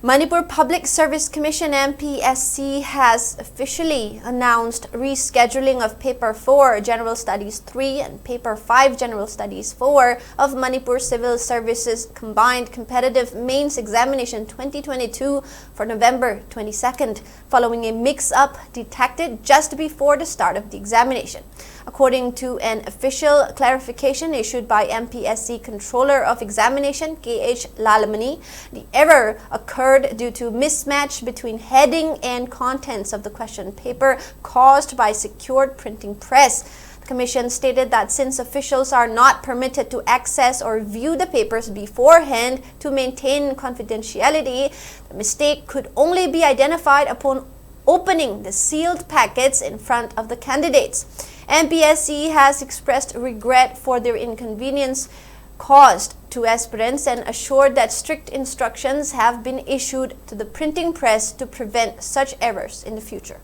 Manipur Public Service Commission Mpsc has officially announced rescheduling of Paper 4 General Studies 3 and Paper 5 General Studies 4 of Manipur Civil Services Combined Competitive Mains Examination 2022 for November 22nd, following a mix-up detected just before the start of the examination. According to an official clarification issued by Mpsc Controller of Examination K.H. Lalamani, the error occurred due to mismatch between heading and contents of the question paper caused by secured printing press. The Commission stated that since officials are not permitted to access or view the papers beforehand to maintain confidentiality, the mistake could only be identified upon opening the sealed packets in front of the candidates. Mpsc has expressed regret for their inconvenience caused to aspirants and assured that strict instructions have been issued to the printing press to prevent such errors in the future.